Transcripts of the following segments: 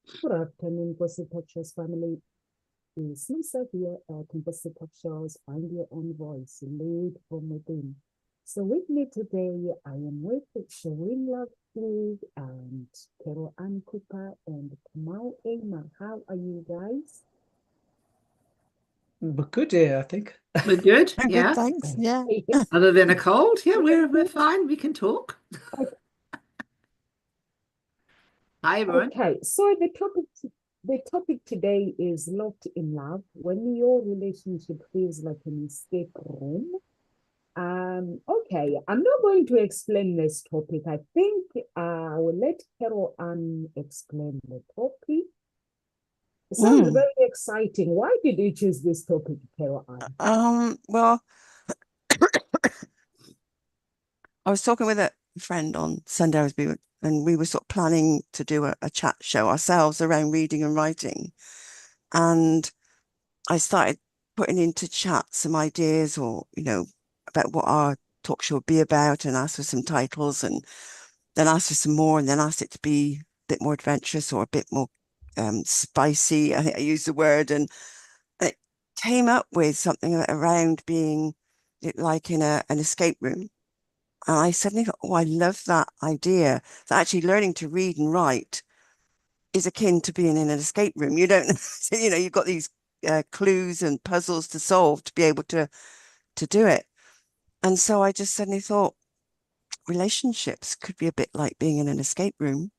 Good afternoon, Pussy Talk Shows family. It's Lisa here at Pussy Talk Shows. Find your own voice, lead from within. So with me today, I am with Shireen Lovely and Carol Ann Cooper and Kamau Emma. How are you guys? We're good here, I think. We're good, I'm good, yeah. thanks. Yeah. Other than a cold, yeah, we're fine. We can talk. Hi, everyone. Okay, so the topic today is locked in love. When your relationship feels like an escape room. Okay, I'm not going to explain this topic. I think I will let Carol Ann explain the topic. It sounds Mm. very exciting. Why did you choose this topic, Carol Ann? Well, I was talking with a friend on Sunday, and we were sort of planning to do a chat show ourselves around reading and writing. And I started putting into chat some ideas about what our talk show would be about and asked for some titles and then asked for some more and then asked it to be a bit more adventurous or a bit more spicy. I think I used the word and it came up with something around being like in an escape room. And I suddenly thought, oh, I love that idea. That actually learning to read and write is akin to being in an escape room. You don't, you've got these clues and puzzles to solve to be able to do it. And so I just suddenly thought relationships could be a bit like being in an escape room.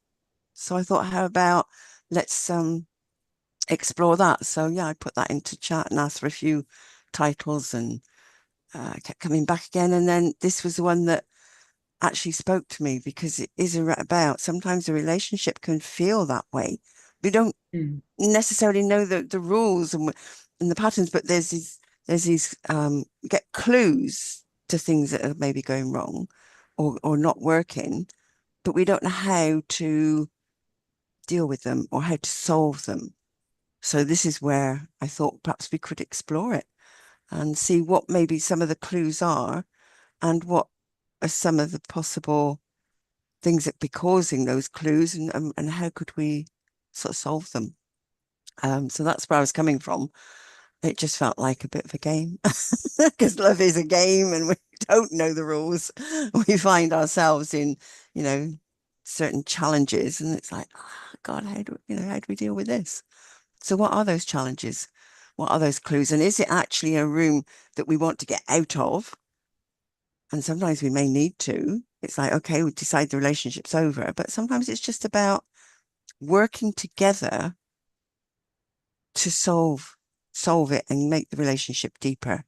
So I thought, how about let's explore that. So yeah, I put that into chat and asked for a few titles and kept coming back again. And then this was the one that actually spoke to me because it is about sometimes a relationship can feel that way. We don't necessarily know the rules and the patterns, but there's these you get clues to things that are maybe going wrong or not working, but we don't know how to deal with them or how to solve them. So this is where I thought perhaps we could explore it and see what maybe some of the clues are and what are some of the possible things that be causing those clues and how could we sort of solve them. So that's where I was coming from. It just felt like a bit of a game because love is a game and we don't know the rules. We find ourselves in, you know, certain challenges and it's like, oh, God, how do we deal with this? So what are those challenges? What are those clues? And is it actually a room that we want to get out of? And sometimes we may need to. It's like, okay, we decide the relationship's over, but sometimes it's just about working together to solve it and make the relationship deeper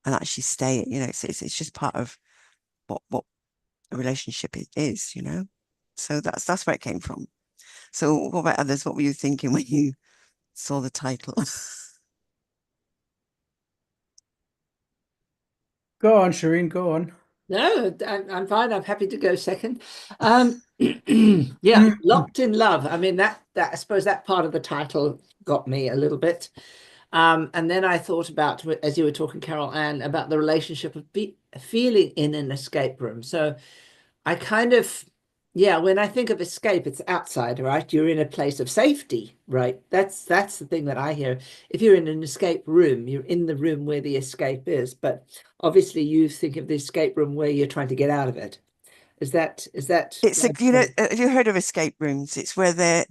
and actually stay. It's just part of what a relationship is. So that's where it came from. So what about others? What were you thinking when you saw the title? Go on, Shireen, go on. No, I'm fine. I'm happy to go second. Yeah, locked in love. I mean, that I suppose that part of the title got me a little bit. And then I thought about, as you were talking, Carol Ann, about the relationship of feeling in an escape room. So I kind of, yeah, when I think of escape, it's outside, right? You're in a place of safety, right? That's the thing that I hear. If you're in an escape room, you're in the room where the escape is. But obviously, you think of the escape room where you're trying to get out of it. Is that It's right? have you heard of escape rooms? It's where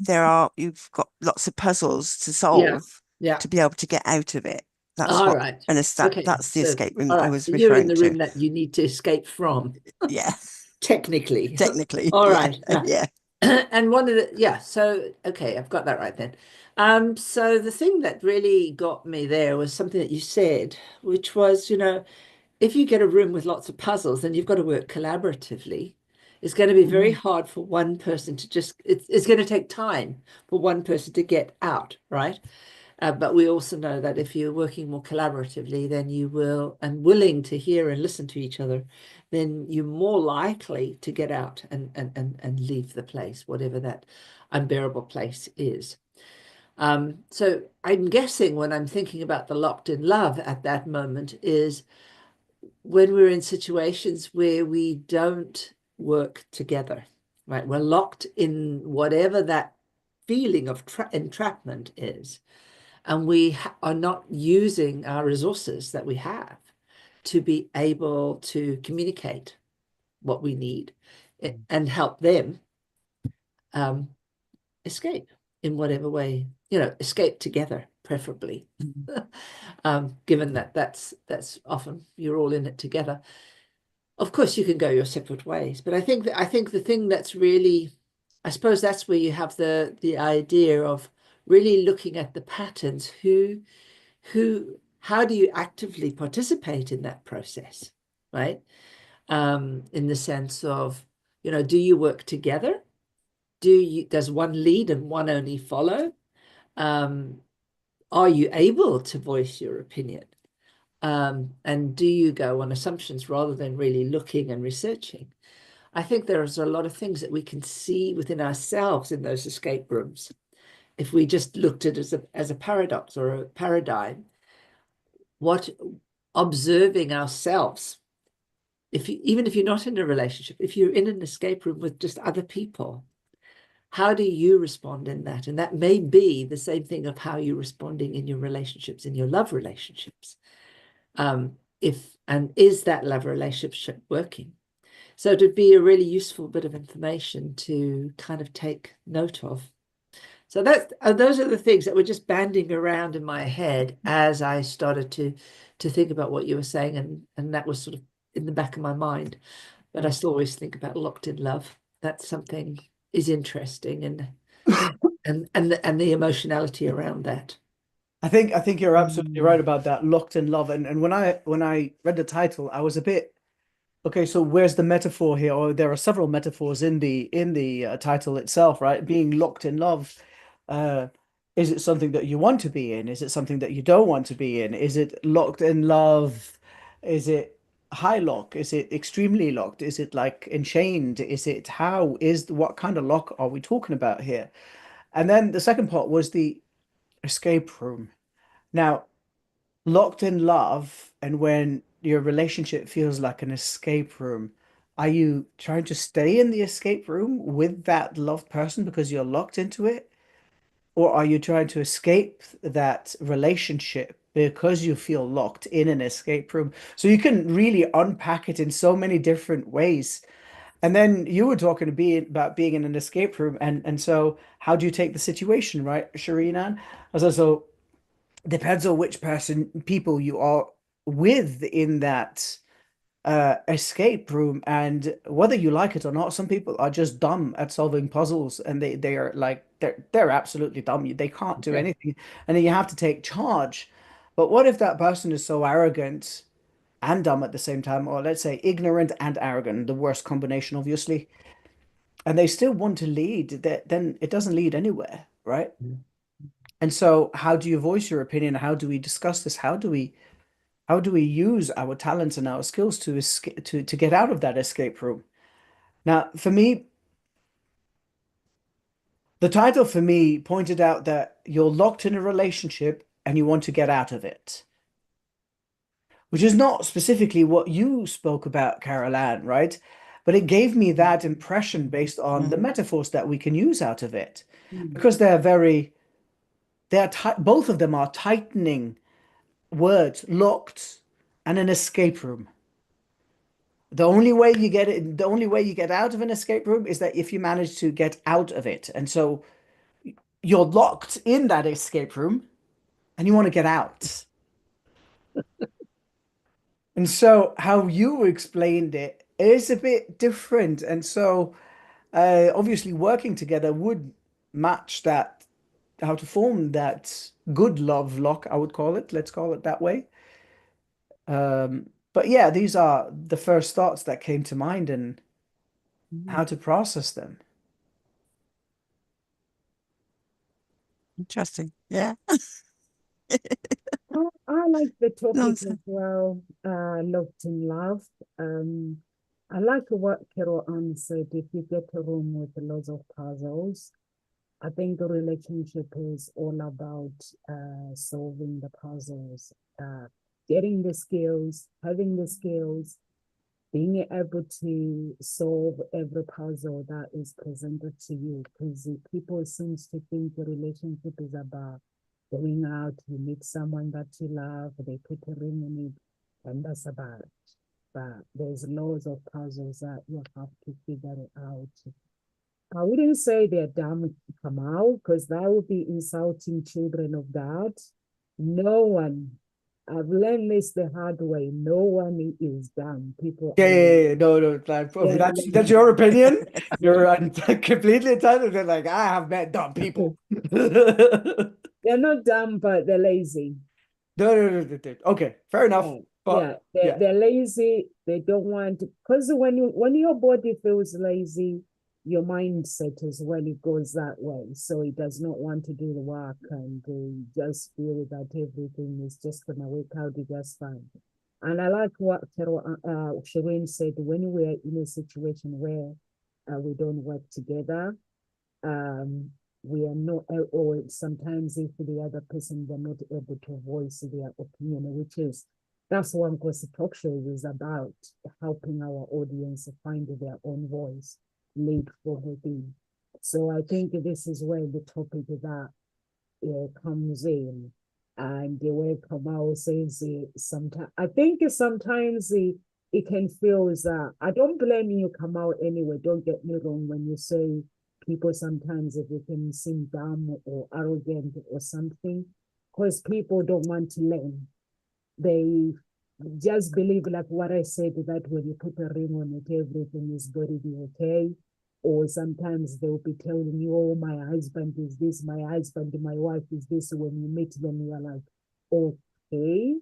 you've got lots of puzzles to Yeah, solve yeah. to be able to get out of it. That's All what right. an escape Okay. that's the So, escape room all that I right. was So you're in referring the to. room that you need to escape from, Yeah, technically. technically. All Yeah, right. Yeah. yeah. And one of the, yeah, so okay, I've got that right then. So the thing that really got me there was something that you said, which was, if you get a room with lots of puzzles, then you've got to work collaboratively. It's going to be very Mhm. hard for one person to it's going to take time for one person to get out, right? But we also know that if you're working more collaboratively, then you will, and willing to hear and listen to each other, then you're more likely to get out and leave the place, whatever that unbearable place is. So I'm guessing when I'm thinking about the locked in love at that moment is when we're in situations where we don't work together, right? We're locked in whatever that feeling of entrapment is, and we are not using our resources that we have to be able to communicate what we need and help them escape in whatever way, escape together, preferably. Given that that's often you're all in it together. Of course, you can go your separate ways, but I think the thing that's really, I suppose that's where you have the idea of really looking at the patterns. How do you actively participate in that process, right? In the sense of, do you work together? Does one lead and one only follow? Are you able to voice your opinion? And do you go on assumptions rather than really looking and researching? I think there's a lot of things that we can see within ourselves in those escape rooms. If we just looked at it as a paradox or a paradigm, observing ourselves, even if you're not in a relationship, if you're in an escape room with just other people, how do you respond in that? And that may be the same thing of how you're responding in your relationships, in your love relationships. Is that love relationship working? So it'd be a really useful bit of information to kind of take note of. So those are the things that were just banding around in my head as I started to think about what you were saying, and that was sort of in the back of my mind. But I still always think about locked in love. That's something is interesting, and the emotionality around that. I think you're absolutely right about that, locked in love. And when I read the title, I was a bit, okay, so where's the metaphor here? Or there are several metaphors in the title itself, right? Being locked in love. Uh, is it something that you want to be in? Is it something that you don't want to be in? Is it locked in love? Is it high lock? Is it extremely locked? Is it like enchained? What kind of lock are we talking about here? And then the second part was the escape room. Now, locked in love and when your relationship feels like an escape room, are you trying to stay in the escape room with that loved person because you're locked into it? Or are you trying to escape that relationship because you feel locked in an escape room? So you can really unpack it in so many different ways. And then you were talking about being in an escape room, and so how do you take the situation, right, Shireen? So depends on which people you are with in that escape room and whether you like it or not. Some people are just dumb at solving puzzles, and they are like they're absolutely dumb. They can't do anything, and then you have to take charge. But what if that person is so arrogant and dumb at the same time, or let's say ignorant and arrogant, the worst combination, obviously, and they still want to lead? Then it doesn't lead anywhere, right? And so, how do you voice your opinion? How do we discuss this? How do we use our talents and our skills to escape to get out of that escape room? Now, for me, the title for me pointed out that you're locked in a relationship and you want to get out of it, which is not specifically what you spoke about, Carol Ann, right? But it gave me that impression based on the metaphors that we can use out of it, because both of them are tightening words, locked and an escape room. The only way you get out of an escape room is that if you manage to get out of it. And so you're locked in that escape room and you want to get out. And so how you explained it is a bit different. And so obviously working together would match that, how to form that good love lock, I would call it. Let's call it that way. But yeah, these are the first thoughts that came to mind and how to process them. Interesting. Yeah. I like the topic Nonsense. as well, locked in love. I like what Carol Ann said. If you get a room with lots of puzzles, I think the relationship is all about solving the puzzles, getting the skills, having the skills, being able to solve every puzzle that is presented to you, because people seems to think the relationship is about going out, you meet someone that you love, they put a ring on it, and that's about it. But there's loads of puzzles that you have to figure it out. I wouldn't say they're dumb come out, because that would be insulting children of God. No one, I've learned this the hard way. No one is dumb. People Yeah. No, like, Yeah, that's your opinion. You're completely entitled to, like, I have met dumb people. No, they're not dumb, but they're lazy. no. Okay, fair enough. Yeah, But they're lazy. They don't want to, because when your body feels lazy, your mindset as well, it goes that way. So it does not want to do the work, and they just feel that everything is just gonna work out just fine. And I like what Shireen said, when we're in a situation where we don't work together, we are not, or sometimes if the other person, they're not able to voice their opinion, which is, that's what Nkosi Talk Show is about, helping our audience find their own voice, lead from within. So I think this is where the topic that comes in, and the way Kamal says sometimes, I think sometimes it can feel that, I don't blame you, Kamal, anyway, don't get me wrong, when you say people sometimes if they can seem dumb or arrogant or something, because people don't want to learn. They just believe, like what I said, that when you put a ring on it, everything is going to be okay. Or sometimes they'll be telling you, oh, my husband is this, my husband, my wife is this. When you meet them, you're like, okay.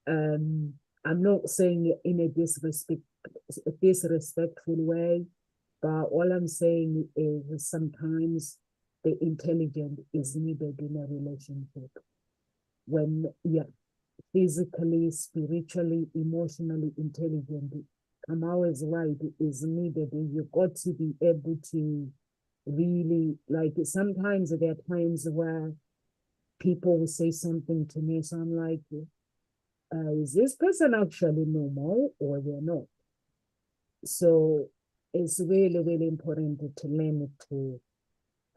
I'm not saying in a disrespectful way, but all I'm saying is sometimes the intelligence is needed in a relationship. When you're physically, spiritually, emotionally intelligent, Kamal is right, is needed. You've got to be able to really, like, sometimes there are times where people will say something to me, so I'm like, is this person actually normal or they're not? So it's really, really important to learn to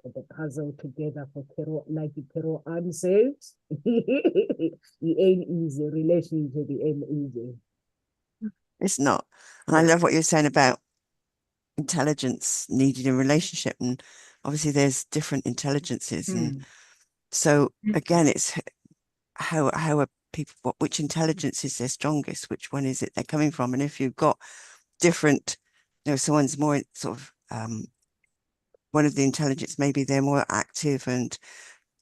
put the puzzle together for Kero, like Kero Ann said. It ain't easy. Relationship, it ain't easy. It's not. And I love what you're saying about intelligence needed in relationship. And obviously there's different intelligences. And so again, it's how are people, which intelligence is their strongest? Which one is it they're coming from? And if you've got different, someone's more sort of one of the intelligence, maybe they're more active, and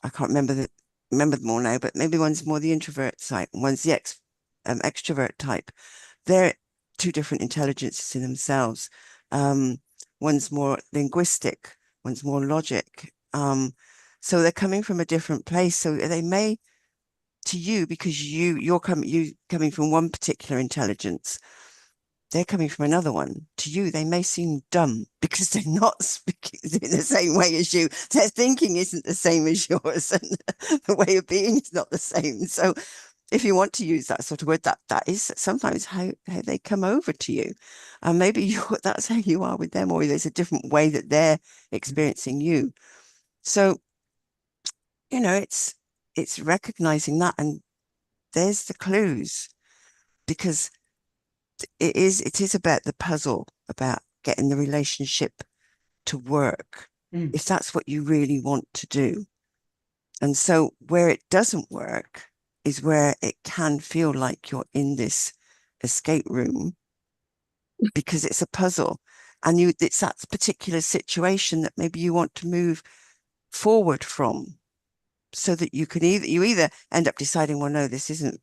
I can't remember them all now, but maybe one's more the introvert type, and one's the extrovert type. They're two different intelligences in themselves. One's more linguistic, one's more logic. So they're coming from a different place. So they may, to you, because you're coming from one particular intelligence, they're coming from another one. To you, they may seem dumb because they're not speaking in the same way as you. Their thinking isn't the same as yours, and the way of being is not the same. So if you want to use that sort of word, that is sometimes how they come over to you. And maybe that's how you are with them, or there's a different way that they're experiencing you. So, it's recognizing that, and there's the clues, because it is about the puzzle, about getting the relationship to work, if that's what you really want to do. And so where it doesn't work is where it can feel like you're in this escape room because it's a puzzle, and it's that particular situation that maybe you want to move forward from, so that you can either end up deciding, well, no, this isn't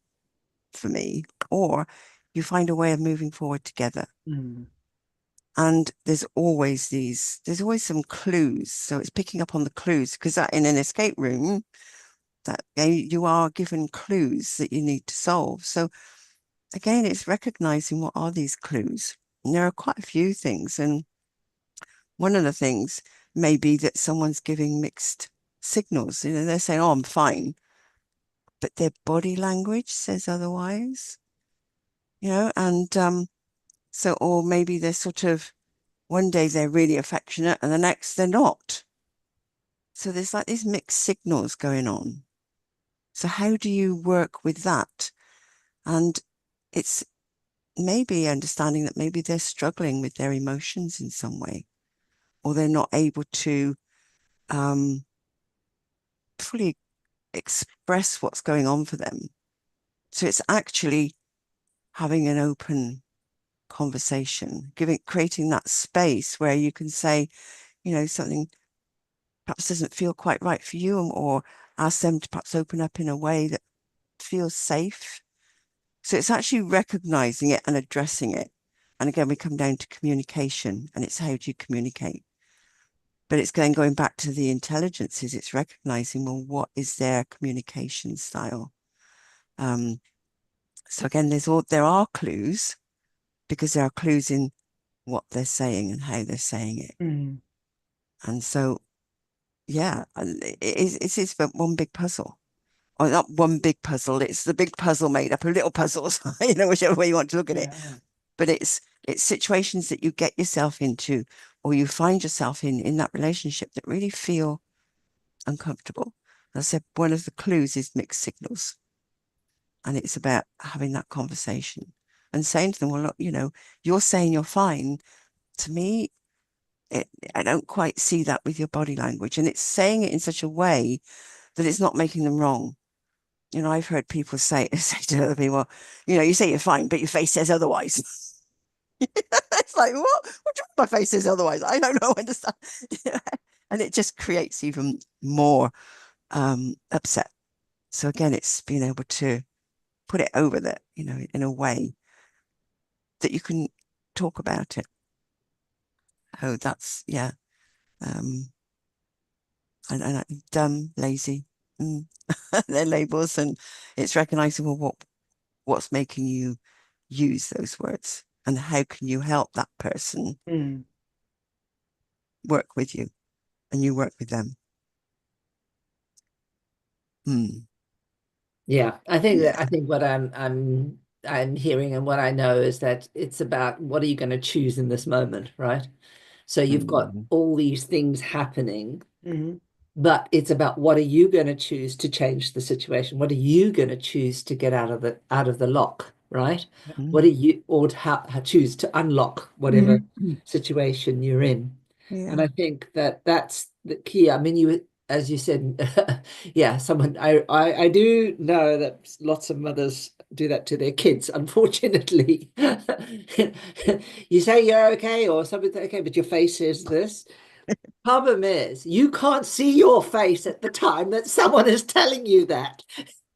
for me, or you find a way of moving forward together. And there's always some clues. So it's picking up on the clues, because that in an escape room, that you are given clues that you need to solve. So again, it's recognizing what are these clues. And there are quite a few things. And one of the things may be that someone's giving mixed signals. They're saying, oh, I'm fine, but their body language says otherwise. And So, or maybe they're sort of, one day they're really affectionate and the next they're not. So there's like these mixed signals going on. So how do you work with that? And it's maybe understanding that maybe they're struggling with their emotions in some way, or they're not able to fully express what's going on for them. So it's actually having an open conversation, creating that space where you can say, you know, something perhaps doesn't feel quite right for you, or ask them to perhaps open up in a way that feels safe. So it's actually recognizing it and addressing it. And again, we come down to communication, and it's how do you communicate? But it's going back to the intelligences. It's recognizing, well, what is their communication style? So again, there are clues, because there are clues in what they're saying and how they're saying it. Mm. And so, yeah, it is one big puzzle. Or not one big puzzle, it's the big puzzle made up of little puzzles, you know, whichever way you want to look at it. But it's situations that you get yourself into, or you find yourself in that relationship, that really feel uncomfortable. As I said, one of the clues is mixed signals. And it's about having that conversation and saying to them, well, look, you know, you're saying you're fine. To me, I don't quite see that with your body language. And it's saying it in such a way that it's not making them wrong. You know, I've heard people say to other people, you know, you say you're fine, but your face says otherwise. It's like, what? What do you mean my face says otherwise? I don't know. Understand? And it just creates even more upset. So again, it's being able to put it over that, you know, in a way that you can talk about it. Oh, that's, yeah. And dumb, lazy, they're labels, and it's recognizing, well, what's making you use those words, and how can you help that person work with you and you work with them. Yeah, I think what I'm hearing and what I know is that it's about what are you going to choose in this moment, right? So you've got all these things happening, but it's about what are you going to choose to change the situation? What are you going to choose to get out of the lock, right? What are you, or how choose to unlock whatever situation you're in? Yeah. And I think that's the key. I mean, you, as you said, yeah, I do know that lots of mothers do that to their kids, unfortunately. You say you're okay or something's okay, but your face is this. Problem is, you can't see your face at the time that someone is telling you that,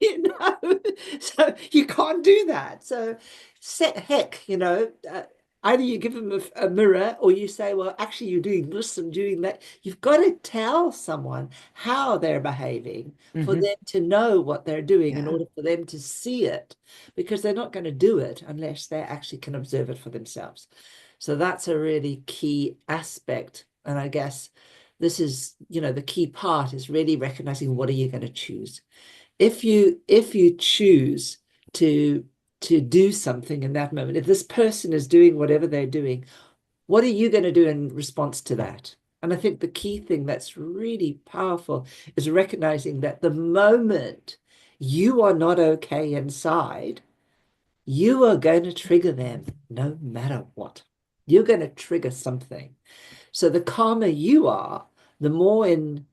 you know, so you can't do that. So, heck, you know, either you give them a mirror or you say, well, actually, you're doing this and doing that. You've got to tell someone how they're behaving for them to know what they're doing in order for them to see it, because they're not going to do it unless they actually can observe it for themselves. So that's a really key aspect. And I guess this is, you know, the key part is really recognizing what are you going to choose. If you choose to do something in that moment, if this person is doing whatever they're doing, what are you going to do in response to that? And I think the key thing that's really powerful is recognizing that the moment you are not okay inside, you are going to trigger them no matter what. You're going to trigger something. So the calmer you are, the more in,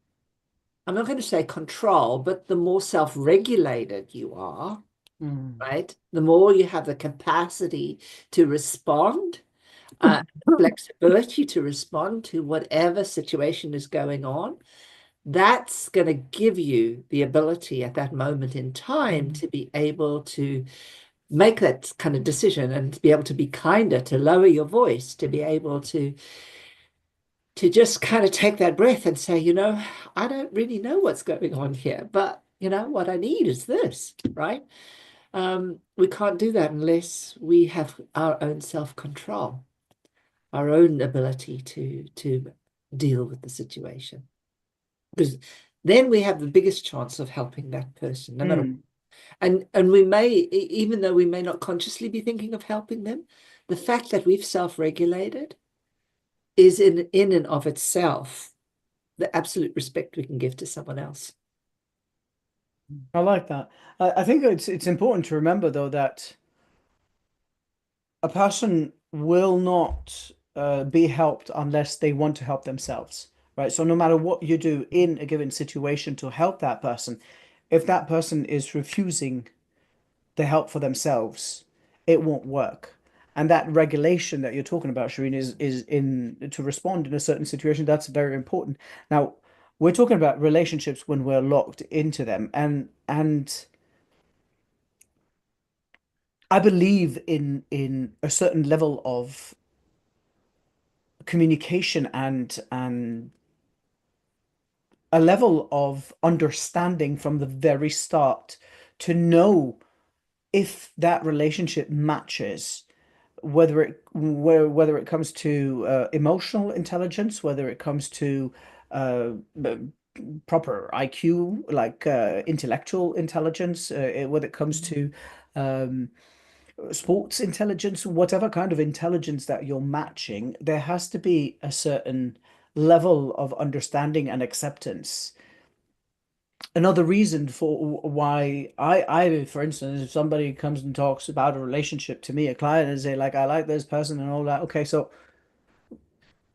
I'm not going to say control, but the more self-regulated you are, right? The more you have the capacity to respond, flexibility to respond to whatever situation is going on. That's going to give you the ability at that moment in time to be able to make that kind of decision and to be able to be kinder, to lower your voice, to be able to just kind of take that breath and say, you know, I don't really know what's going on here, but you know, what I need is this, right? We can't do that unless we have our own self-control, our own ability to deal with the situation. Because then we have the biggest chance of helping that person, no matter. And we may, even though we may not consciously be thinking of helping them, the fact that we've self-regulated is in and of itself the absolute respect we can give to someone else. I like that. I think it's important to remember though that a person will not be helped unless they want to help themselves, right? So no matter what you do in a given situation to help that person, if that person is refusing the help for themselves, it won't work. And that regulation that you're talking about, Shireen, is in to respond in a certain situation. That's very important. Now, we're talking about relationships when we're locked into them, and I believe in a certain level of communication and a level of understanding from the very start to know if that relationship matches, whether it comes to emotional intelligence, whether it comes to uh, proper IQ, like intellectual intelligence, whether it comes to um, sports intelligence, whatever kind of intelligence that you're matching, there has to be a certain level of understanding and acceptance. Another reason for why for instance, if somebody comes and talks about a relationship to me, a client, and say like, I like this person and all that. Okay, so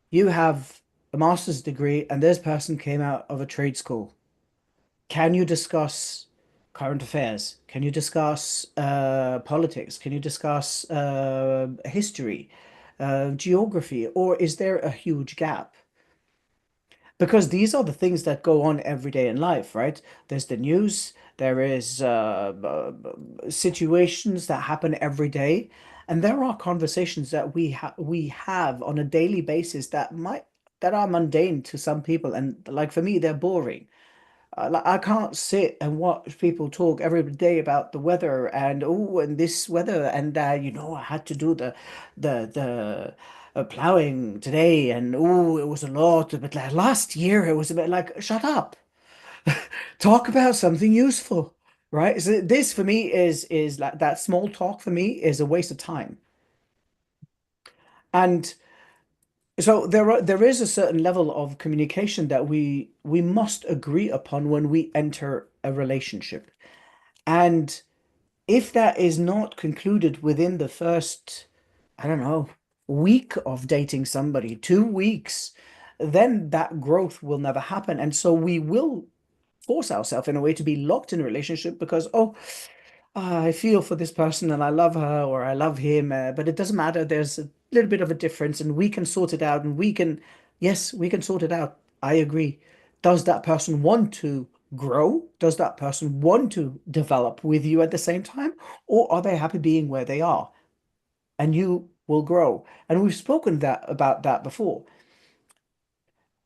you have a master's degree and this person came out of a trade school. Can you discuss current affairs? Can you discuss politics? Can you discuss history, geography, or is there a huge gap? Because these are the things that go on every day in life, right? There's the news, there is situations that happen every day, and there are conversations that we have on a daily basis that are mundane to some people, and like for me, they're boring. Like I can't sit and watch people talk every day about the weather and oh, and this weather and I had to do the plowing today and oh, it was a lot, but last year it was a bit like shut up, talk about something useful, right? So this for me is like that small talk for me is a waste of time, and so there is a certain level of communication that we must agree upon when we enter a relationship. And if that is not concluded within the first, I don't know, week of dating somebody, 2 weeks, then that growth will never happen. And so we will force ourselves in a way to be locked in a relationship because, oh, I feel for this person and I love her or I love him, but it doesn't matter. There's a little bit of a difference and we can sort it out and yes, we can sort it out. I agree. Does that person want to grow? Does that person want to develop with you at the same time? Or are they happy being where they are? And you will grow. And we've spoken about that before.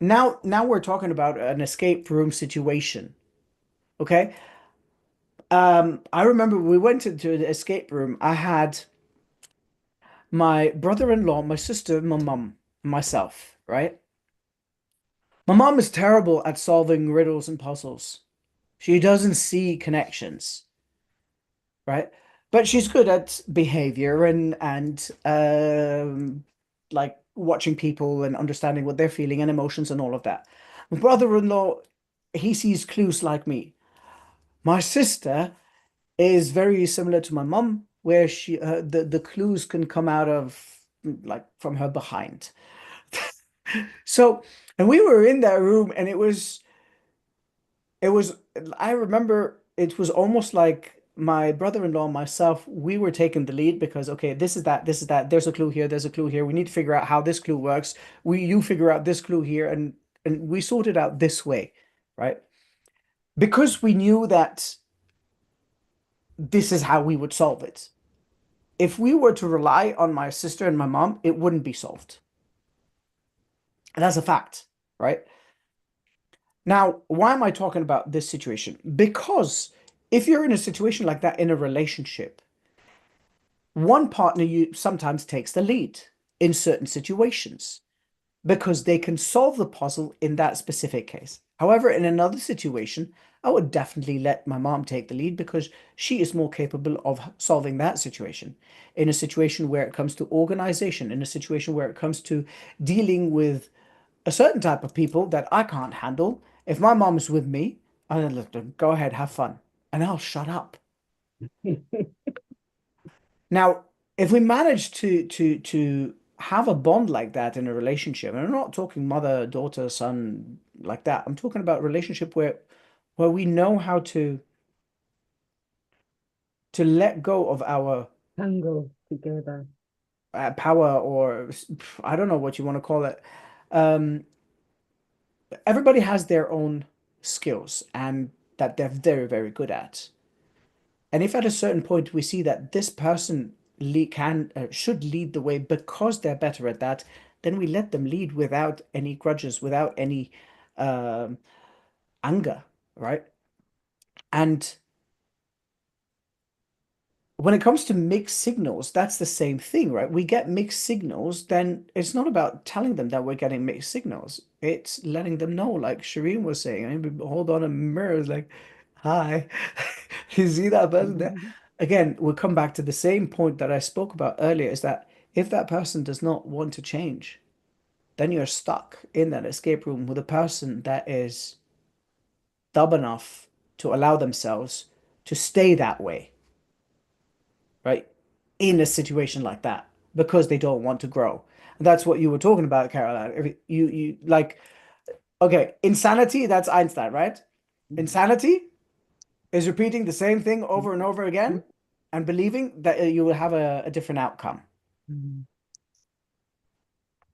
Now we're talking about an escape room situation. Okay. I remember we went into the escape room. I had my brother-in-law, my sister, my mum, myself, right? My mom is terrible at solving riddles and puzzles. She doesn't see connections, right? But she's good at behavior and like watching people and understanding what they're feeling and emotions and all of that. My brother-in-law, he sees clues like me. My sister is very similar to my mum, where the clues can come out of like from her behind. So, and we were in that room, and it was I remember it was almost like my brother-in-law and myself, we were taking the lead because okay, this is that, there's a clue here, there's a clue here. We need to figure out how this clue works. You figure out this clue here, and we sort it out this way, right? Because we knew that this is how we would solve it. If we were to rely on my sister and my mom, it wouldn't be solved. And that's a fact, right? Now, why am I talking about this situation? Because if you're in a situation like that in a relationship, one partner you sometimes takes the lead in certain situations because they can solve the puzzle in that specific case. However, in another situation, I would definitely let my mom take the lead because she is more capable of solving that situation. In a situation where it comes to organization, in a situation where it comes to dealing with a certain type of people that I can't handle, if my mom is with me, I'll let them go ahead, have fun, and I'll shut up. Now, if we manage to have a bond like that in a relationship, and I'm not talking mother, daughter, son like that. I'm talking about a relationship where we know how to let go of our Tango together. power, or I don't know what you want to call it. Um, Everybody has their own skills and that they're very, very good at. And if at a certain point we see that this person should lead the way because they're better at that, then we let them lead without any grudges, without any um, anger, right? And when it comes to mixed signals, that's the same thing, right? We get mixed signals, then it's not about telling them that we're getting mixed signals. It's letting them know, like Shireen was saying, I mean, hold on a mirror, it's like, hi, you see that person there? Again, we'll come back to the same point that I spoke about earlier, is that if that person does not want to change, then you're stuck in that escape room with a person that is dumb enough to allow themselves to stay that way, right? In a situation like that because they don't want to grow. And that's what you were talking about, Caroline. If you like, okay, insanity, that's Einstein, right? Insanity is repeating the same thing over and over again and believing that you will have a different outcome.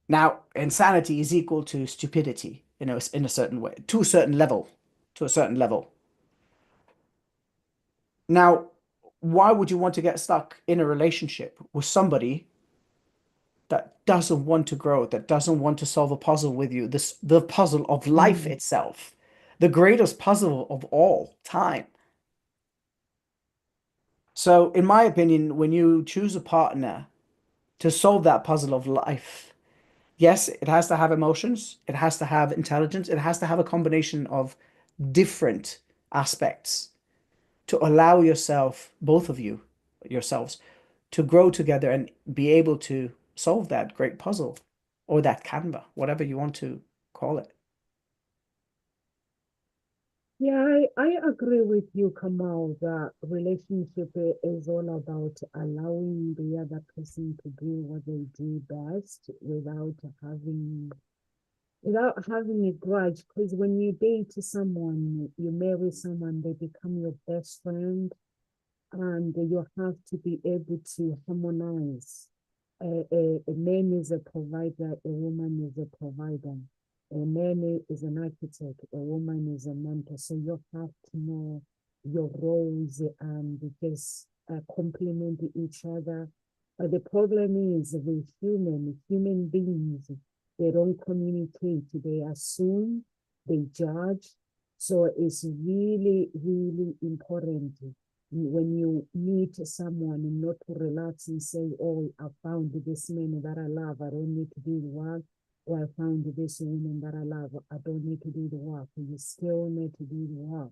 Now, insanity is equal to stupidity, you know, in a certain way, to a certain level, to a certain level. Now, why would you want to get stuck in a relationship with somebody that doesn't want to grow, that doesn't want to solve a puzzle with you, the puzzle of life itself, the greatest puzzle of all time? So, in my opinion, when you choose a partner to solve that puzzle of life, yes, it has to have emotions, it has to have intelligence, it has to have a combination of different aspects to allow yourself, both of you, yourselves, to grow together and be able to solve that great puzzle or that Canva, whatever you want to call it. Yeah, I agree with you, Kamal, that relationship is all about allowing the other person to do what they do best without having a grudge. Because when you date someone, you marry someone, they become your best friend, and you have to be able to harmonize. A man is a provider, a woman is a provider. A man is an architect, a woman is a mentor. So you have to know your roles and just complement each other. But the problem is with human beings, they don't communicate. They assume, they judge. So it's really, really important when you meet someone and not to relax and say, oh, I found this man that I love, I don't need to do the work, or I found this woman that I love, I don't need to do the work. You still need to do the work.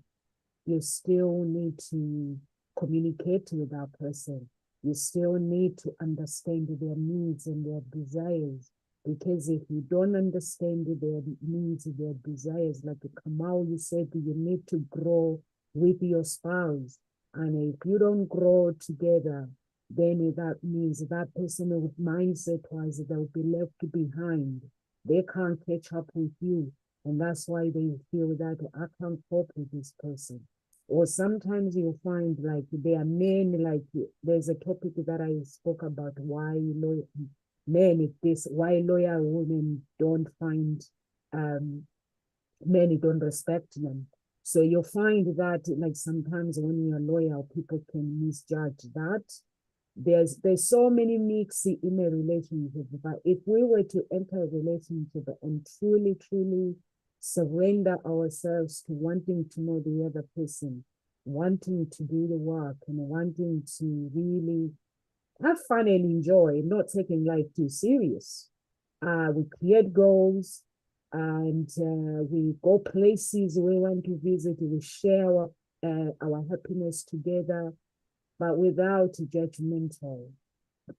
You still need to communicate with that person. You still need to understand their needs and their desires. Because if you don't understand their needs, their desires, like Kamal, you said, you need to grow with your spouse. And if you don't grow together, then that means that person with mindset wise, they'll be left behind. They can't catch up with you. And that's why they feel that I can't cope with this person. Or sometimes you'll find like there are men, like there's a topic that I spoke about why why loyal women don't find men don't respect them. So you'll find that like sometimes when you're loyal, people can misjudge that. There's so many mix in a relationship, but if we were to enter a relationship and truly surrender ourselves to wanting to know the other person, wanting to do the work and wanting to really have fun and enjoy, not taking life too serious. We create goals, and we go places we want to visit. We share our happiness together, but without judgmental,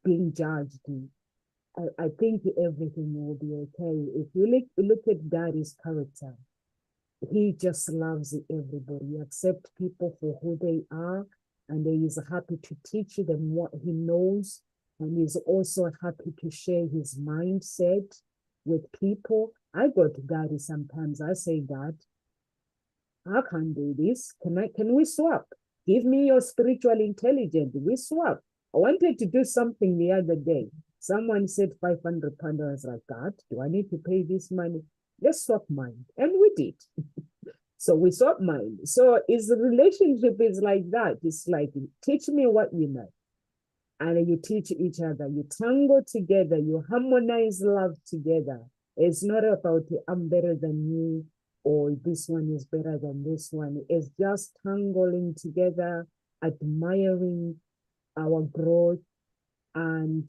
being judged. I think everything will be okay. If you look at Daddy's character, he just loves everybody, he accepts people for who they are, and he is happy to teach them what he knows, and he's also happy to share his mindset with people. I go to Daddy sometimes. I say, God, I can't do this. Can we swap? Give me your spiritual intelligence. We swap. I wanted to do something the other day. Someone said 500 pounds. I was like, God, do I need to pay this money? Let's swap mine. And we did. So we swap mine. So his relationship is like that. It's like, teach me what you know. And you teach each other. You tangle together. You harmonize love together. It's not about I'm better than you, or this one is better than this one. It's just tangling together, admiring our growth, and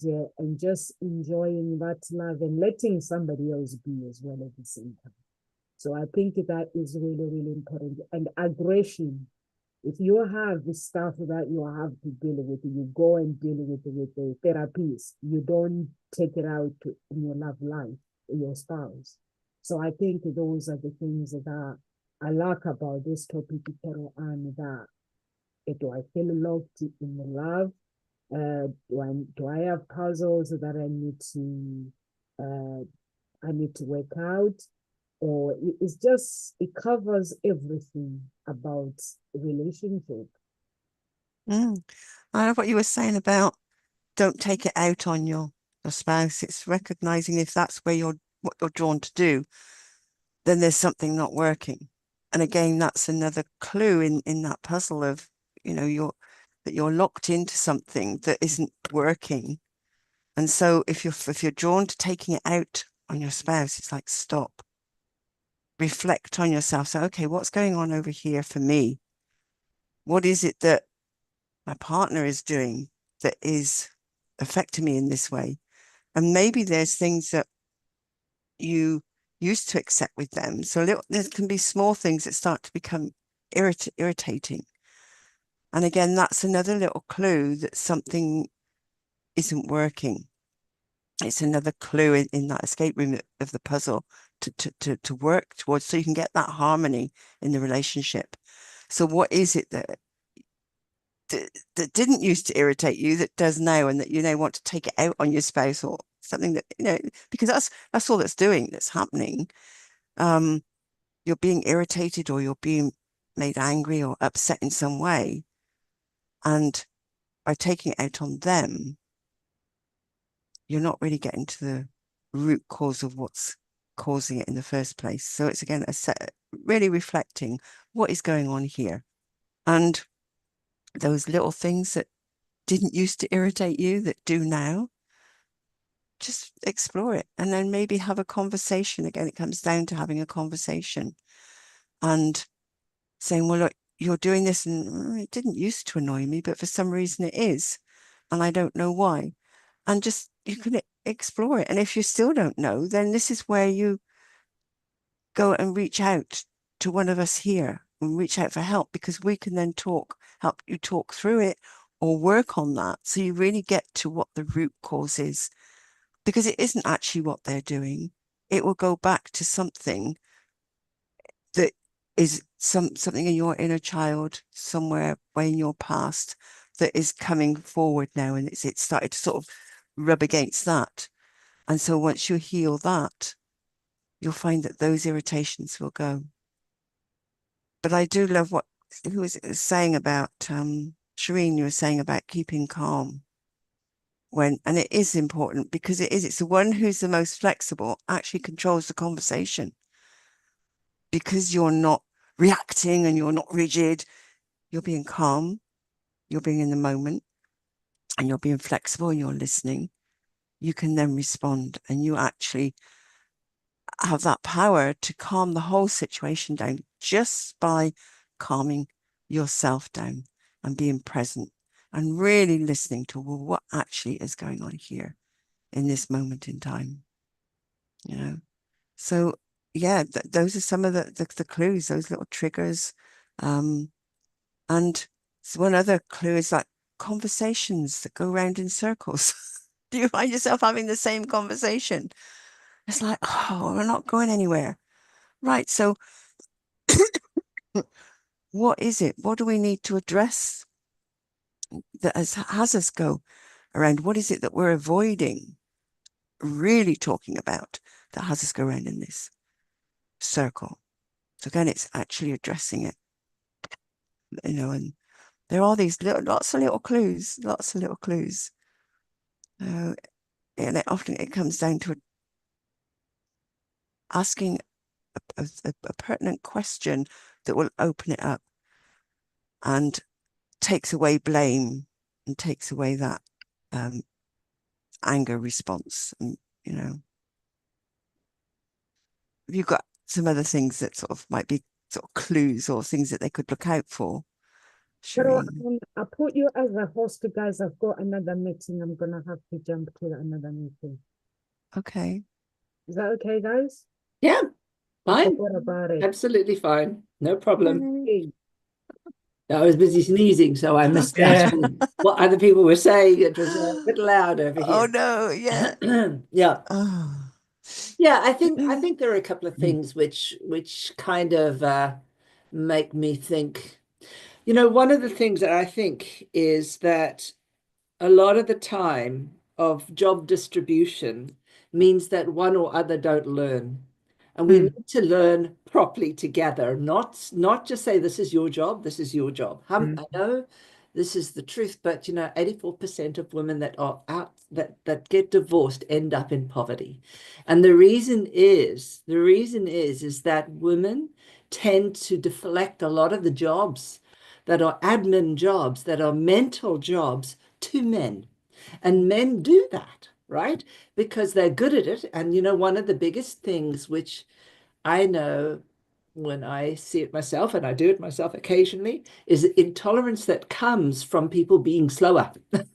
just enjoying that love and letting somebody else be as well at the same time. So I think that is really, really important. And aggression, if you have the stuff that you have to deal with, you go and deal with it with a therapist. You don't take it out in your love life, your spouse. So I think those are the things that I like about this topic, Carol, and that do I feel locked in the love? Do I have puzzles that I need to work out? Or it's just, it covers everything about relationship. I love what you were saying about don't take it out on your spouse. It's recognizing if that's what you're drawn to do, then there's something not working. And again, that's another clue in that puzzle of, that you're locked into something that isn't working. And so if you're drawn to taking it out on your spouse, it's like, stop, reflect on yourself. So, okay, what's going on over here for me? What is it that my partner is doing that is affecting me in this way? And maybe there's things that you used to accept with them. So there can be small things that start to become irritating. And again, that's another little clue that something isn't working. It's another clue in that escape room of the puzzle to work towards, so you can get that harmony in the relationship. So what is it that didn't used to irritate you that does now, and that you now want to take it out on your spouse or something that, because that's all that's happening. You're being irritated, or you're being made angry or upset in some way. And by taking it out on them, you're not really getting to the root cause of what's causing it in the first place. So it's again really reflecting what is going on here. And those little things that didn't used to irritate you that do now, just explore it, and then maybe have a conversation. Again, it comes down to having a conversation and saying, well, look, you're doing this and it didn't used to annoy me, but for some reason it is, and I don't know why. And just, you can explore it. And if you still don't know, then this is where you go and reach out to one of us here and reach out for help, because we can then help you talk through it or work on that, so you really get to what the root cause is, because it isn't actually what they're doing. It will go back to something that is something in your inner child, somewhere way in your past, that is coming forward now, and it's started to sort of rub against that. And so once you heal that, you'll find that those irritations will go. But I do love what who was saying about Shireen, you were saying about keeping calm. And it is important, because it's the one who's the most flexible actually controls the conversation, because you're not reacting and you're not rigid. You're being calm, you're being in the moment, and you're being flexible, and you're listening. You can then respond, and you actually have that power to calm the whole situation down just by calming yourself down and being present and really listening to, well, what actually is going on here in this moment in time, So yeah, those are some of the clues, those little triggers. And one other clue is like conversations that go around in circles. Do you find yourself having the same conversation? It's like, oh, we're not going anywhere. Right. So what is it? What do we need to address that has us go around? What is it that we're avoiding really talking about that has us go around in this circle? So again, it's actually addressing it, and there are these lots of little clues. And often it comes down to asking a pertinent question that will open it up and takes away blame and takes away that anger response. And, have you got some other things that sort of might be sort of clues or things that they could look out for? Carol, Shireen? I put you as a host, guys. I've got another meeting. I'm gonna have to jump to another meeting. Okay. Is that okay, guys? Yeah, I fine. forgot about it. Absolutely fine. No problem. Hey, I was busy sneezing, so I missed Yeah. that. What other people were saying, it was a bit loud over Oh here. no, yeah. Yeah. Oh. Yeah, I think there are a couple of things which kind of make me think. One of the things that I think is that a lot of the time of job distribution means that one or other don't learn. And we need to learn properly together, not just say this is your job, this is your job. I know this is the truth, but 84% of women that are out that get divorced end up in poverty. And the reason is that women tend to deflect a lot of the jobs that are admin jobs, that are mental jobs to men. And men do that, right? Because they're good at it. And one of the biggest things which I know when I see it myself, and I do it myself occasionally, is the intolerance that comes from people being slower,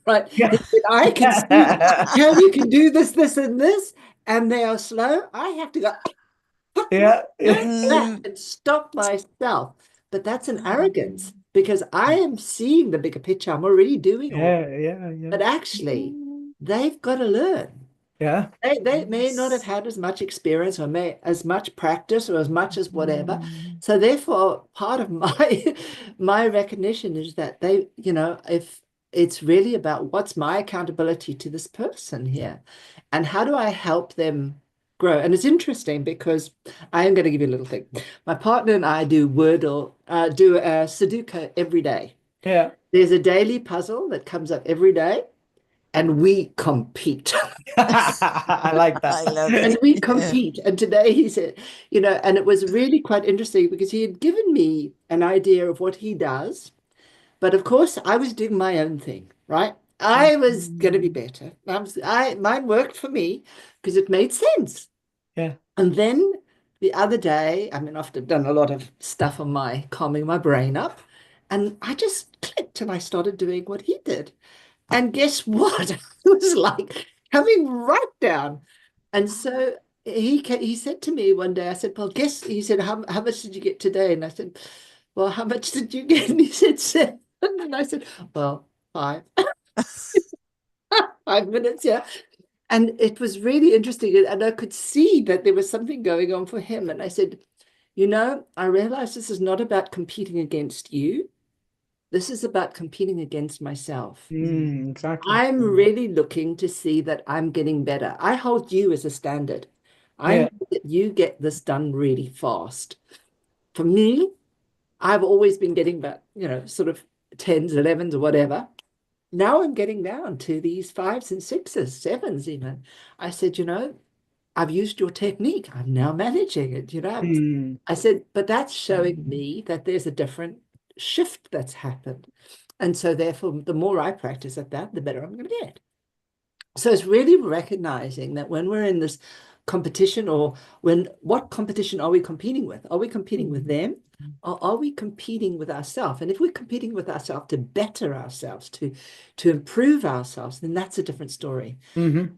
right? Yeah. I can see how you can do this, this, and this, and they are slow. I have to go, Yeah. that and stop myself. But that's an arrogance because I am seeing the bigger picture. I'm already doing all, Yeah. but actually, they've got to learn. Yeah. They may not have had as much experience or as much practice or as much as whatever. So therefore, part of my my recognition is that if it's really about what's my accountability to this person here and how do I help them grow. And it's interesting because I am going to give you a little thing. My partner and I do Wordle, do a Sudoku every day. Yeah. There's a daily puzzle that comes up every day and we compete. I like I that. love And it. we Yeah. compete. And today he said, and it was really quite interesting because he had given me an idea of what he does. But of course, I was doing my own thing, right? I was going to be better. Mine worked for me because it made sense. Yeah. And then the other day, I mean, after I've done a lot of stuff on my calming my brain up, and I just clicked and I started doing what he did. And guess what? It was like coming right down. And so he said to me one day, I said, well, guess, he said, how much did you get today? And I said, well, how much did you get? And he said, 7. And I said, well, 5. 5 minutes, yeah. And it was really interesting. And I could see that there was something going on for him. And I said, I realize this is not about competing against you. This is about competing against myself. Exactly. I'm really looking to see that I'm getting better. I hold you as a standard. I Yeah. know that you get this done really fast. For me, I've always been getting about, sort of 10s, 11s, or whatever. Now I'm getting down to these 5s and 6s, 7s even. I said, I've used your technique. I'm now managing it. I said, but that's showing me that there's a different shift that's happened. And so therefore, the more I practice at that, the better I'm going to get. So it's really recognizing that when we're in this competition or what competition are we competing with? Are we competing with them or are we competing with ourselves? And if we're competing with ourselves to better ourselves, to improve ourselves, then that's a different story. Mm-hmm.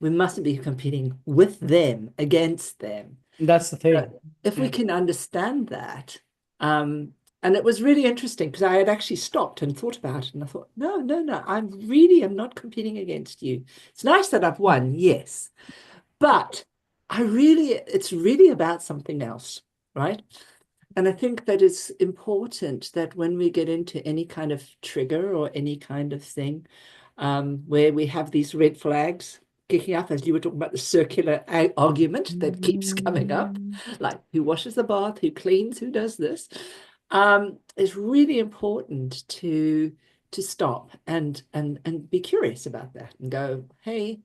We mustn't be competing with them, against them. That's the thing. If we Yeah. can understand that, and it was really interesting because I had actually stopped and thought about it, and I thought, no, no, no, I really am not competing against you. It's nice that I've won, yes, but it's really about something else, right? And I think that it's important that when we get into any kind of trigger or any kind of thing, where we have these red flags kicking up, as you were talking about the circular argument that keeps coming up, like who washes the bath, who cleans, who does this, it's really important to stop and be curious about that and go, hey,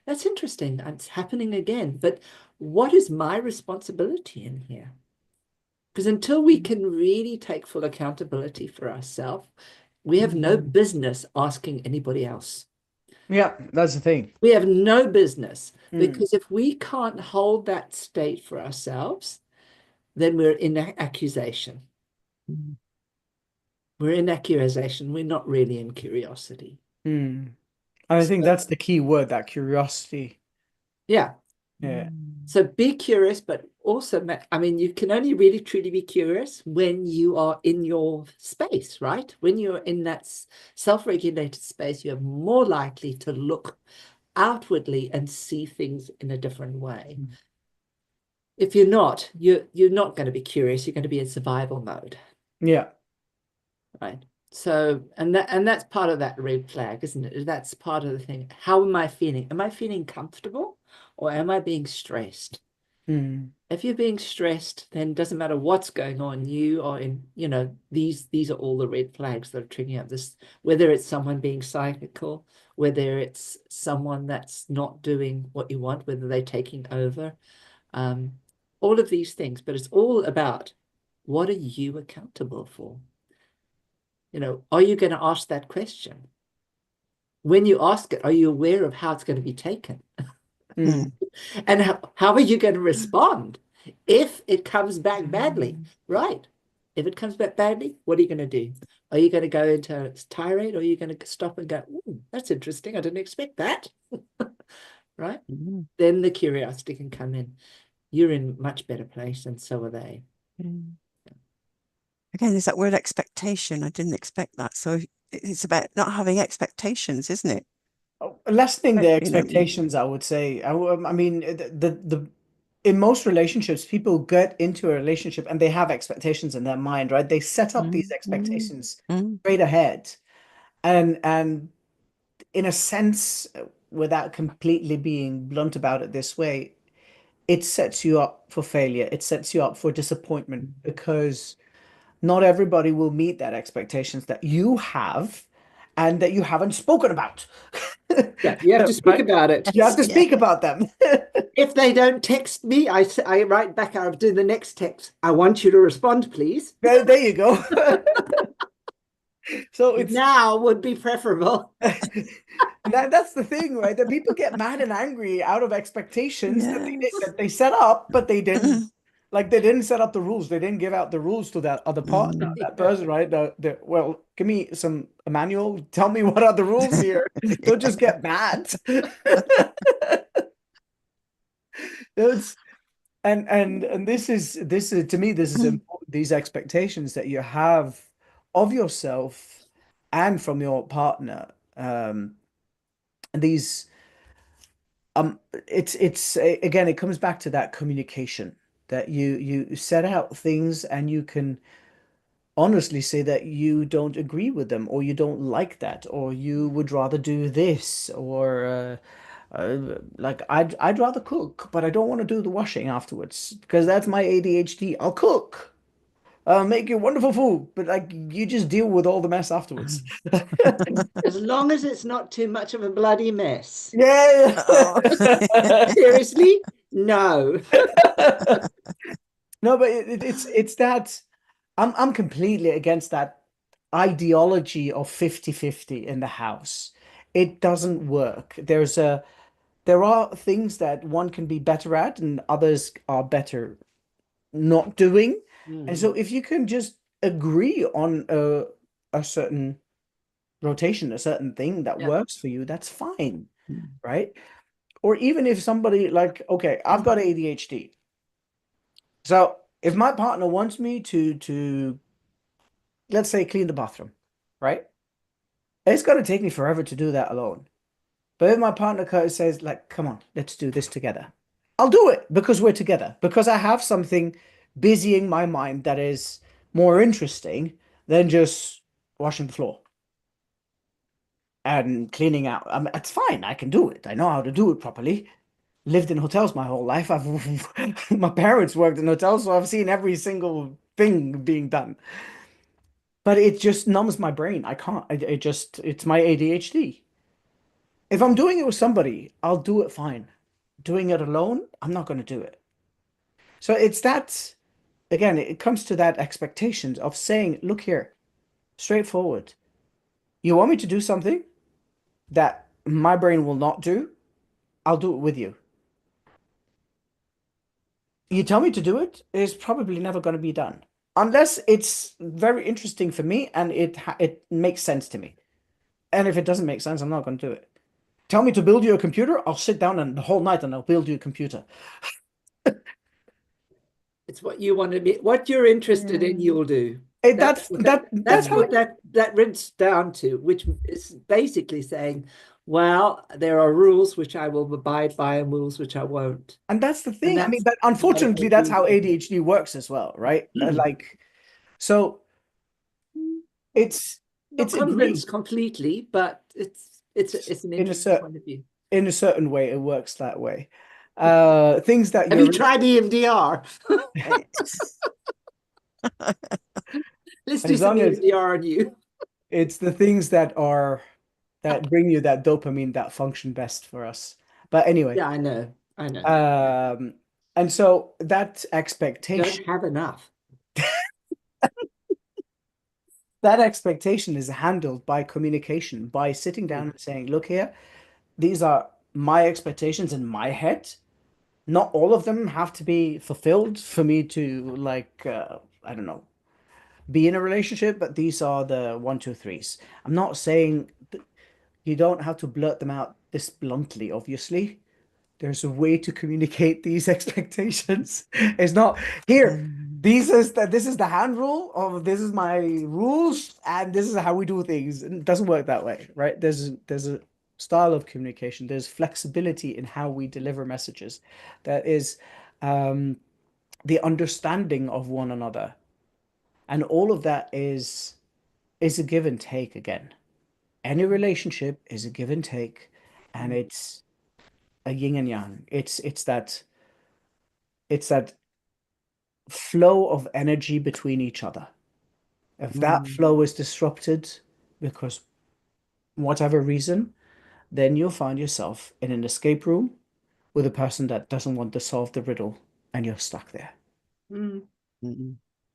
that's interesting. It's happening again. But what is my responsibility in here? Because until we can really take full accountability for ourselves, we have no business asking anybody else. Yeah, that's the thing. We have no business, Mm. because if we can't hold that state for ourselves, then we're in accusation. We're in accusation. We're not really in curiosity. Mm. I think that's the key word, that curiosity. Yeah. Yeah. So be curious, but also, I mean, you can only really truly be curious when you are in your space, right? When you're in that self-regulated space, you're more likely to look outwardly and see things in a different way. If you're not, you're not going to be curious. You're going to be in survival mode, Yeah. right? So, and that's part of that red flag, isn't it? That's part of the thing. How am I feeling? Am I feeling comfortable, or am I being stressed? Mm. If you're being stressed, then it doesn't matter what's going on. You are in, these are all the red flags that are triggering up this, whether it's someone being psychical, whether it's someone that's not doing what you want, whether they're taking over, all of these things. But it's all about, what are you accountable for? Are you going to ask that question? When you ask it, are you aware of how it's going to be taken? Mm. And how are you going to respond if it comes back badly? Right. If it comes back badly, what are you going to do? Are you going to go into a tirade, or are you going to stop and go, that's interesting, I didn't expect that? Right? Then the curiosity can come in. You're in a much better place, and so are they. Again, there's that word expectation. I didn't expect that. So it's about not having expectations, isn't it? Lessening the You know, expectations, I would say. I mean, in most relationships, people get into a relationship and they have expectations in their mind, right? They set up these expectations straight ahead, and in a sense, without completely being blunt about it this way, it sets you up for failure. It sets you up for disappointment, because not everybody will meet that expectations that you have and that you haven't spoken about. Yeah, you have to speak Right? about it. You have to speak about them. If they don't text me, I write back, I'll do the next text. I want you to respond, please. There you go. So it's Now would be preferable. that's the thing, right? That people get mad and angry out of expectations yes. that they set up, but they didn't. Like, they didn't set up the rules. They didn't give out the rules to that other partner, that person, right? Well, give me a manual. Tell me what are the rules here. Don't just get mad. It's, and this is to me, this is important, these expectations that you have of yourself and from your partner. These it's again, it comes back to that communication, that you set out things and you can honestly say that you don't agree with them, or you don't like that, or you would rather do this, or like I'd rather cook, but I don't want to do the washing afterwards because that's my ADHD. I'll cook, make you wonderful food, but like, you just deal with all the mess afterwards. As long as it's not too much of a bloody mess. Yeah. Oh. Seriously? No. No, but it's that I'm completely against that ideology of 50-50 in the house. It doesn't work. There are things that one can be better at and others are better not doing. And so if you can just agree on a certain rotation, a certain thing that works for you, that's fine, right? Or even if somebody, like, okay, I've got ADHD. So if my partner wants me to let's say clean the bathroom, right? It's gonna take me forever to do that alone. But if my partner says, like, come on, let's do this together, I'll do it because we're together, because I have something busying my mind that is more interesting than just washing the floor and cleaning out. It's fine. I can do it. I know how to do it properly. Lived in hotels my whole life. My parents worked in hotels, so I've seen every single thing being done. But it just numbs my brain. I can't. It's my ADHD. If I'm doing it with somebody, I'll do it fine. Doing it alone, I'm not going to do it. So it's that, again, it comes to that expectations of saying, look here, straightforward. You want me to do something that my brain will not do? I'll do it with you. You tell me to do it, it's probably never going to be done. Unless it's very interesting for me and it makes sense to me. And if it doesn't make sense, I'm not going to do it. Tell me to build you a computer, I'll sit down and the whole night and I'll build you a computer. It's what you want to be, what you're interested in, you'll do. That's That's how what that rinse down to, which is basically saying, well, there are rules which I will abide by and rules which I won't. and that's the And thing. I mean, that's that unfortunately, that's how ADHD works as well, right? Like, so it's not agreed convinced completely, but it's an in a interesting point of view. in a certain way. It works that way. Things that Have you tried EMDR? Let's do as some long as EMDR on you. it's the things that bring you that dopamine that function best for us. But anyway, Yeah, I know. and so that Don't expectation, have enough. that expectation is handled by communication, by sitting down and saying, look here, these are my expectations in my head. Not all of them have to be fulfilled for me to like, I don't know, be in a relationship, but these are the one, two, threes. I'm not saying you don't have to blurt them out this bluntly, obviously. There's a way to communicate these expectations. It's not here. This is the hand rule of this is my rules and this is how we do things. It doesn't work that way, right? There's a style of communication. There's flexibility in how we deliver messages. That is the understanding of one another. And all of that is a give and take again. Any relationship is a give and take, and it's a yin and yang. It's that flow of energy between each other. If that flow is disrupted because whatever reason, then you'll find yourself in an escape room with a person that doesn't want to solve the riddle, and you're stuck there.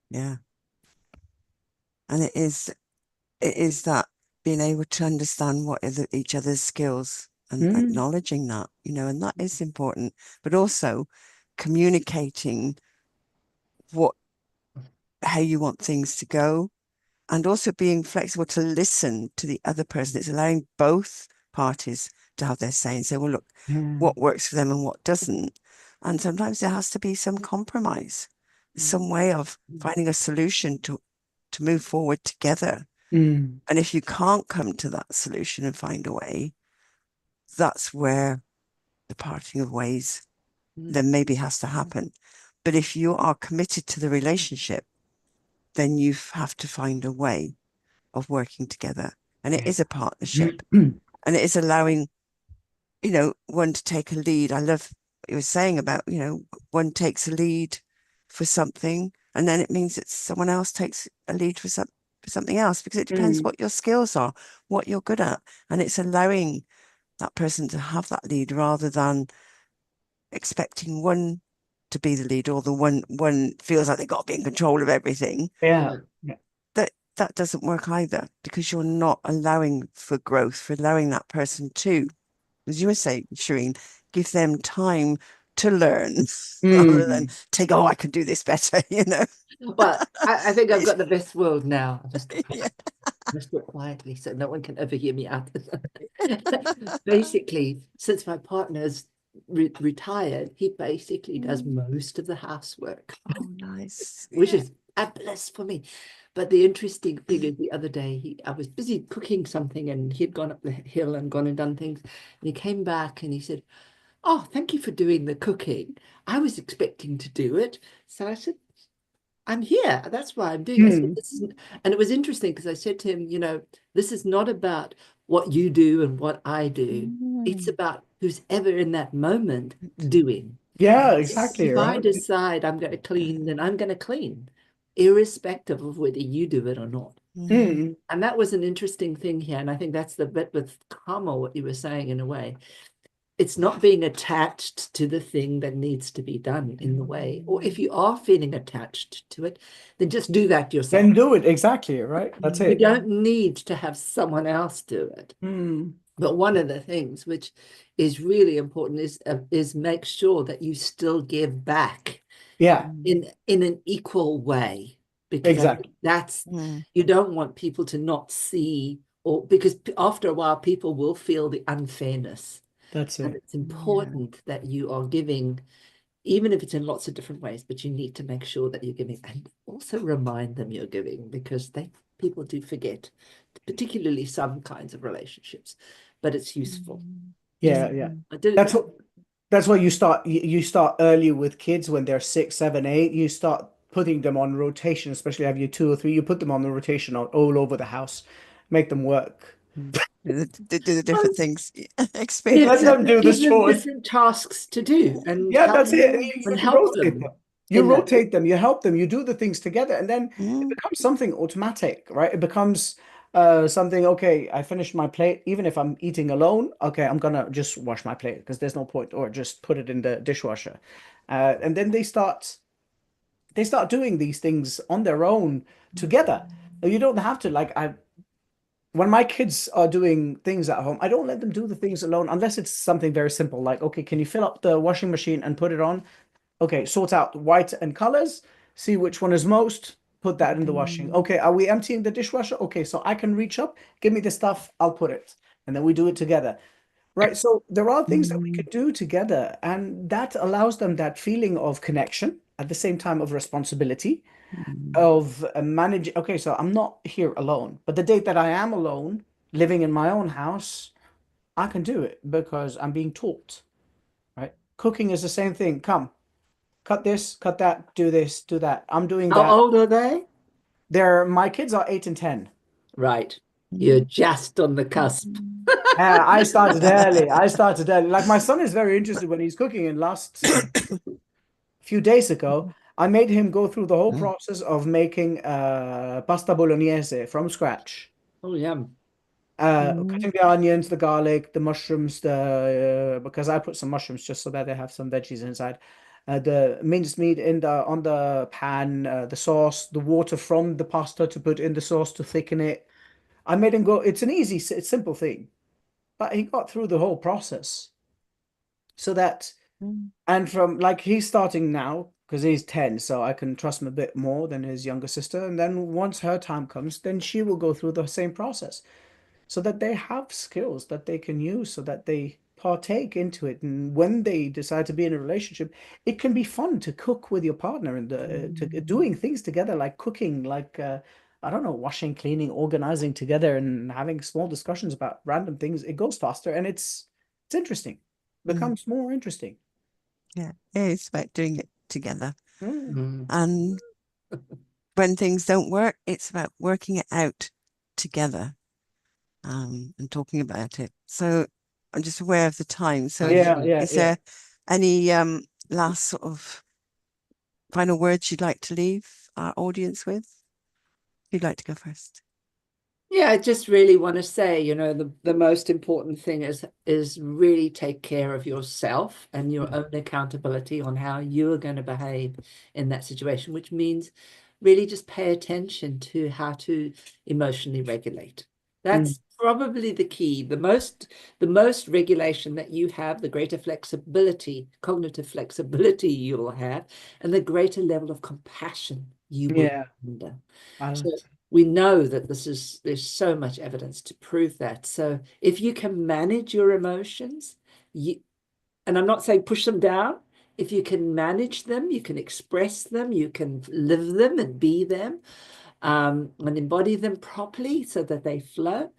Yeah. And it is that being able to understand what are each other's skills and acknowledging that, and that is important, but also communicating how you want things to go, and also being flexible to listen to the other person. It's allowing both parties to have their say and say, well, look, what works for them and what doesn't. And sometimes there has to be some compromise, some way of finding a solution to move forward together. And if you can't come to that solution and find a way, that's where the parting of ways then maybe has to happen. But if you are committed to the relationship, then you have to find a way of working together. And it is a partnership. And it is allowing, one to take a lead. I love what you were saying about, one takes a lead for something, and then it means that someone else takes a lead for something else, because it depends what your skills are, what you're good at. And it's allowing that person to have that lead rather than expecting one to be the lead, or the one feels like they've got to be in control of everything. Yeah. That doesn't work either, because you're not allowing for growth, for allowing that person to, as you were saying, Shireen, give them time to learn rather than take, I can do this better, Well, I think I've got the best world now. Just do it quietly so no one can ever hear me out. Basically, since my partner's retired, he basically does most of the housework, Oh, nice. which Yeah. is a bliss for me. But the interesting thing is the other day, I was busy cooking something and he'd gone up the hill and gone and done things. And he came back and he said, "Oh, thank you for doing the cooking. I was expecting to do it." So I said, "I'm here. That's why I'm doing it." I said, "This isn't," and it was interesting because I said to him, this is not about what you do and what I do. It's about who's ever in that moment doing. Yeah, Yes. exactly, If I right? decide I'm going to clean, then I'm going to clean, irrespective of whether you do it or not. Mm. And that was an interesting thing here. And I think that's the bit with karma, what you were saying in a way. It's not being attached to the thing that needs to be done in the way. Or if you are feeling attached to it, then just do that yourself. Then do it, exactly, right? That's You it. don't need to have someone else do it. Mm. But one of the things which is really important is make sure that you still give back Yeah, in an equal way, because I think exactly. that's, you don't want people to not see, or because after a while people will feel the unfairness. That's And it. it's important that you are giving, even if it's in lots of different ways, but you need to make sure that you're giving, and also remind them you're giving, because people do forget, particularly some kinds of relationships, but it's useful. Yeah, yeah. I did That's it. what that's why you start early with kids when they're 6, 7, 8. You start putting them on rotation, especially have you 2 or 3. You put them on the rotation all over the house, make them work. Do the different things, Let experience it. them do the Give them chores. different tasks to do and Yeah, that's it. And and you help rotate them them. You in that. rotate them, you help them, you do the things together, and then it Mm. becomes something automatic, right? It becomes something, okay, I finished my plate, even if I'm eating alone, okay, I'm gonna just wash my plate because there's no point, or just put it in the dishwasher. And then they start doing these things on their own together. You don't have to like I when my kids are doing things at home, I don't let them do the things alone unless it's something very simple, like, okay, can you fill up the washing machine and put it on? Okay, sort out white and colors, see which one is most, put that in the washing. Okay, are we emptying the dishwasher? Okay, so I can reach up, give me the stuff, I'll put it. And then we do it together. Right. So there are things that we could do together, and that allows them that feeling of connection at the same time of responsibility, of managing. Okay, so I'm not here alone, but the day that I am alone, living in my own house, I can do it because I'm being taught, right? Cooking is the same thing. Come, cut this, cut that, do this, do that. I'm doing How that. old are they? My kids are 8 and 10. Right. You're just on the cusp. Yeah, I started early. I started early. Like my son is very interested when he's cooking. And last few days ago, I made him go through the whole process of making pasta bolognese from scratch. Oh, yum. Cutting the onions, the garlic, the mushrooms, the because I put some mushrooms just so that they have some veggies inside. The minced meat in the on the pan, the sauce, the water from the pasta to put in the sauce to thicken it. I made him go. It's an easy, it's simple thing, but he got through the whole process. So that, and from like he's starting now because he's 10, so I can trust him a bit more than his younger sister. And then once her time comes, then she will go through the same process so that they have skills that they can use so that they partake into it. And when they decide to be in a relationship, it can be fun to cook with your partner and doing things together, like cooking, like I don't know, washing, cleaning, organizing together, and having small discussions about random things. It goes faster and it's interesting. Becomes more interesting. Yeah, it's about doing it together. Mm. And when things don't work, it's about working it out together, and talking about it. So I'm just aware of the time. So Yeah, yeah, is yeah. there any last sort of final words you'd like to leave our audience with? Who'd like to go first? Yeah, I just really want to say, the most important thing is really take care of yourself and your own accountability on how you are going to behave in that situation, which means really just pay attention to how to emotionally regulate. That's probably the key. The most regulation that you have, the greater flexibility, cognitive flexibility you'll have, and the greater level of compassion you will Yeah. under. I So like we know that there's so much evidence to prove that. So if you can manage your emotions, and I'm not saying push them down. If you can manage them, you can express them, you can live them and be them, and embody them properly so that they flow,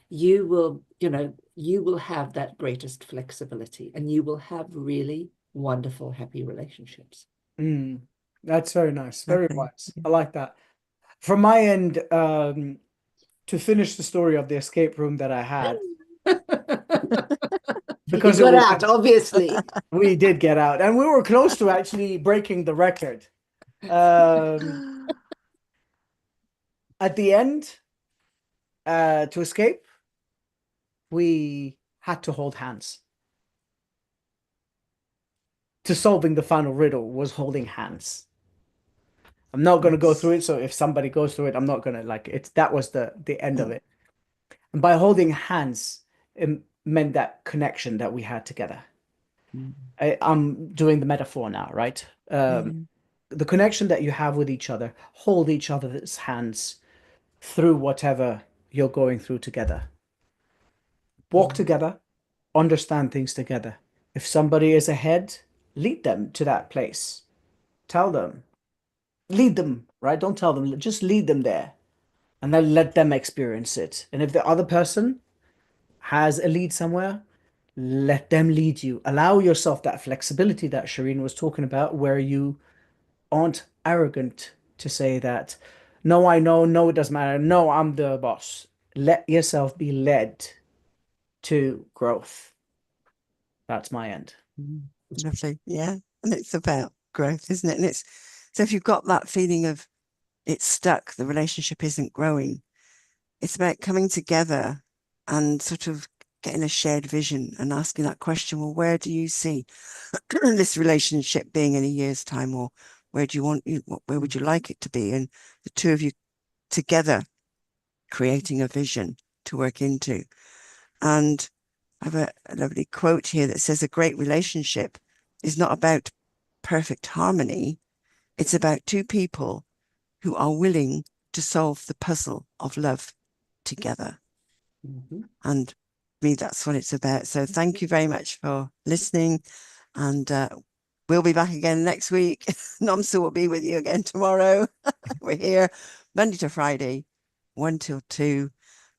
you will, you will have that greatest flexibility, and you will have really wonderful, happy relationships. That's very nice. Very Lovely. wise. I like that. From my end, to finish the story of the escape room that I had, because You it got was, out, obviously. we did get out, and we were close to actually breaking the record. At the end, to escape, we had to hold hands. To solving the final riddle was holding hands. I'm not going to go through it, so if somebody goes through it, I'm not going to like it. That was the end of it. And by holding hands, it meant that connection that we had together. I'm doing the metaphor now, right? The connection that you have with each other, hold each other's hands through whatever you're going through together. Walk together, understand things together. If somebody is ahead, lead them to that place. Tell them, lead them, right? Don't tell them, just lead them there, and then let them experience it. And if the other person has a lead somewhere, let them lead you. Allow yourself that flexibility that Shireen was talking about, where you aren't arrogant to say that, no, I know, no, it doesn't matter, no, I'm the boss. Let yourself be led to growth. That's my end. Lovely. Yeah. And it's about growth, isn't it? And it's, so if you've got that feeling of it's stuck, the relationship isn't growing, it's about coming together and sort of getting a shared vision and asking that question, well, where do you see this relationship being in a year's time? Or where do you want, where would you like it to be? And the two of you together creating a vision to work into. And I have a lovely quote here that says, a great relationship is not about perfect harmony. It's about two people who are willing to solve the puzzle of love together. And me, that's what it's about. So thank you very much for listening. And we'll be back again next week. Nomsa will be with you again tomorrow. We're here Monday to Friday, 1 till 2.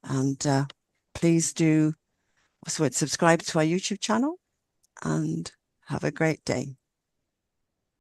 And please do also subscribe to our YouTube channel and have a great day.